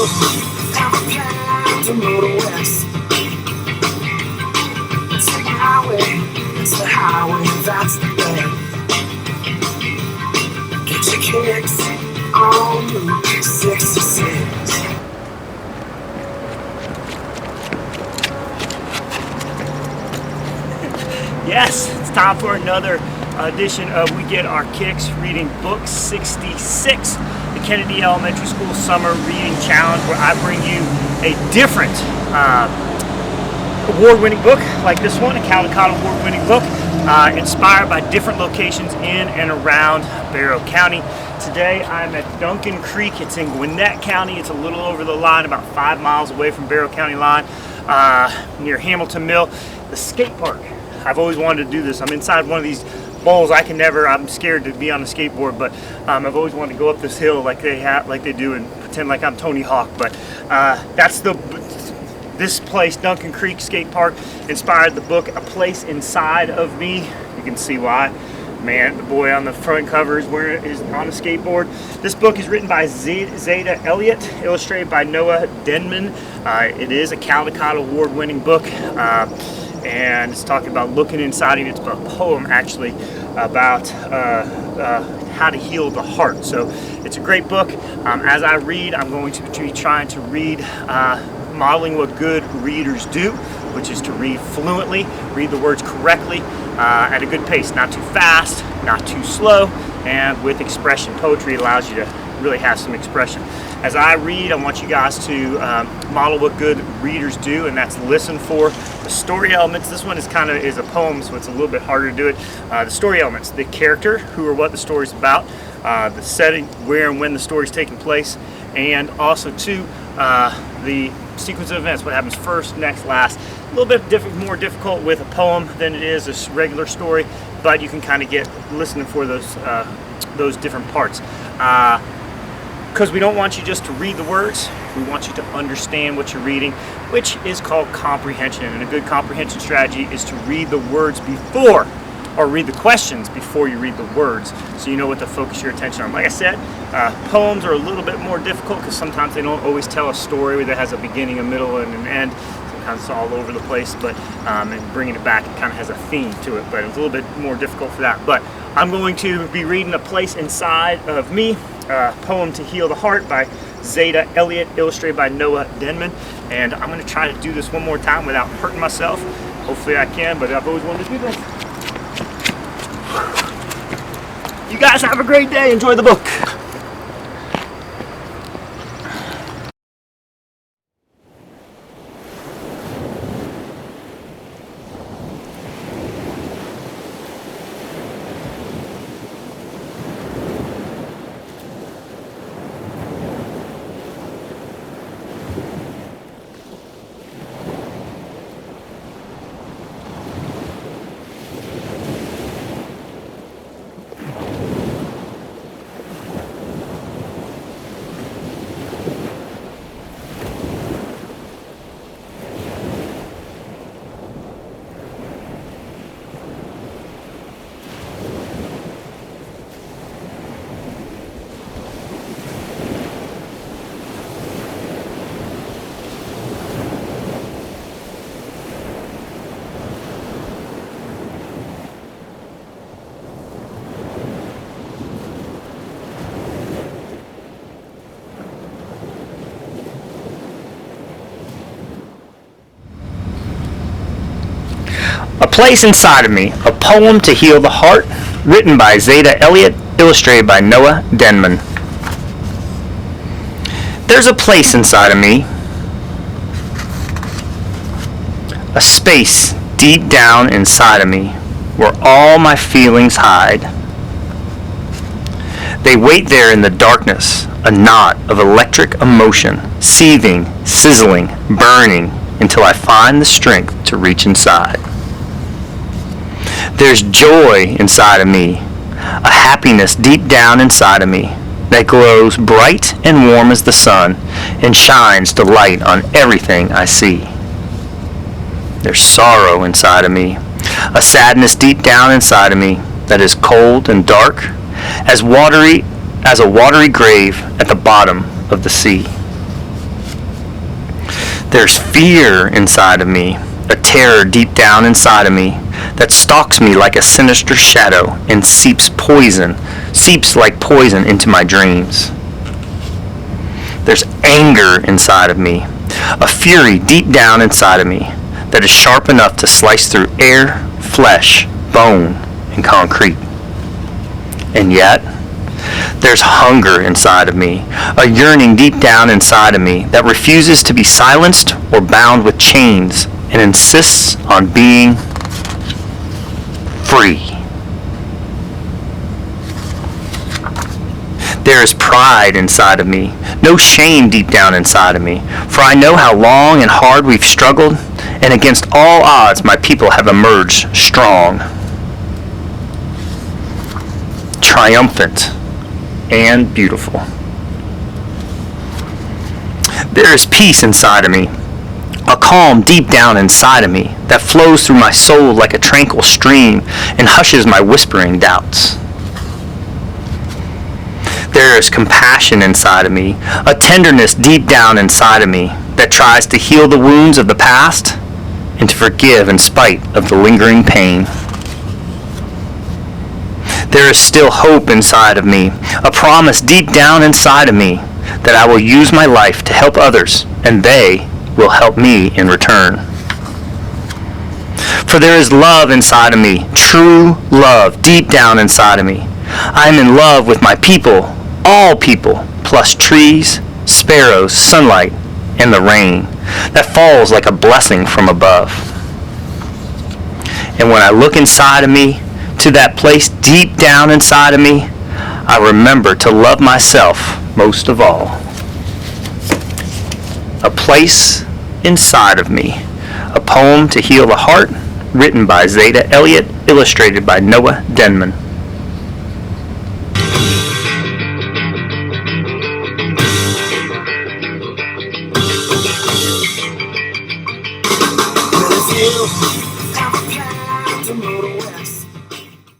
have a plan to go to west. It's the highway, it's the highway, that's the best. Get your kicks on Route 66. Yes, it's time for another edition of We Get Our Kicks, reading book 66, the Kennedy Elementary School Summer Reading Challenge, where I bring you a different award-winning book like this one, a Caldecott award-winning book, inspired by different locations in and around Barrow County. Today I'm at Duncan Creek. It's in Gwinnett County. It's a little over the line, about 5 miles away from Barrow County line, near Hamilton Mill, the skate park. I've always wanted to do this. I'm inside one of these bowls. I'm scared to be on a skateboard, but I've always wanted to go up this hill like they do, and pretend like I'm Tony Hawk. But this place, Duncan Creek Skate Park, inspired the book A Place Inside of Me. You can see why. Man, the boy on the front cover is on a skateboard. This book is written by Zeta Elliott, illustrated by Noah Denman. It is a Caldecott award-winning book. And it's talking about looking inside of you. It's a poem actually about how to heal the heart. So it's a great book. As I read, I'm going to be trying to read, modeling what good readers do, which is to read fluently, read the words correctly, at a good pace, not too fast, not too slow, and with expression. Poetry allows you to really have some expression. As I read, I want you guys to model what good readers do, and that's listen for the story elements. This one is a poem, so it's a little bit harder to do it. The story elements, the character, who or what the story's about, the setting, where and when the story's taking place, and also too, the sequence of events, what happens first, next, last. A little bit more difficult with a poem than it is a regular story, but you can kind of get listening for those different parts. Because we don't want you just to read the words, we want you to understand what you're reading, which is called comprehension. And a good comprehension strategy is to read the words before, or read the questions before you read the words, so you know what to focus your attention on. Like I said, poems are a little bit more difficult because sometimes they don't always tell a story that has a beginning, a middle, and an end. Sometimes it's all over the place, but and bringing it back, it kind of has a theme to it, but it's a little bit more difficult for that. But I'm going to be reading A Place Inside of Me, poem to heal the heart by Zeta Elliott, illustrated by Noah Denman. And I'm going to try to do this one more time without hurting myself. Hopefully I can, but I've always wanted to do this. You guys have a great day. Enjoy the book. A Place Inside of Me, a poem to heal the heart, written by Zeta Elliott, illustrated by Noah Denman. There's a place inside of me, a space deep down inside of me, where all my feelings hide. They wait there in the darkness, a knot of electric emotion, seething, sizzling, burning, until I find the strength to reach inside. There's joy inside of me, a happiness deep down inside of me that glows bright and warm as the sun and shines the light on everything I see. There's sorrow inside of me, a sadness deep down inside of me that is cold and dark as a watery grave at the bottom of the sea. There's fear inside of me, a terror deep down inside of me that stalks me like a sinister shadow and seeps like poison into my dreams. There's anger inside of me, a fury deep down inside of me that is sharp enough to slice through air, flesh, bone, and concrete. And yet, there's hunger inside of me, a yearning deep down inside of me that refuses to be silenced or bound with chains and insists on being free. There is pride inside of me, no shame deep down inside of me, for I know how long and hard we've struggled, and against all odds my people have emerged strong, triumphant, and beautiful. There is peace inside of me, a calm deep down inside of me that flows through my soul like a tranquil stream and hushes my whispering doubts. There is compassion inside of me, a tenderness deep down inside of me that tries to heal the wounds of the past and to forgive in spite of the lingering pain. There is still hope inside of me, a promise deep down inside of me that I will use my life to help others and they will help me in return. For there is love inside of me, true love deep down inside of me. I am in love with my people, all people, plus trees, sparrows, sunlight, and the rain that falls like a blessing from above. And when I look inside of me, to that place deep down inside of me, I remember to love myself most of all. A Place Inside of Me, a poem to heal the heart, written by Zeta Elliott, illustrated by Noah Denman. Well, if you have a plan to move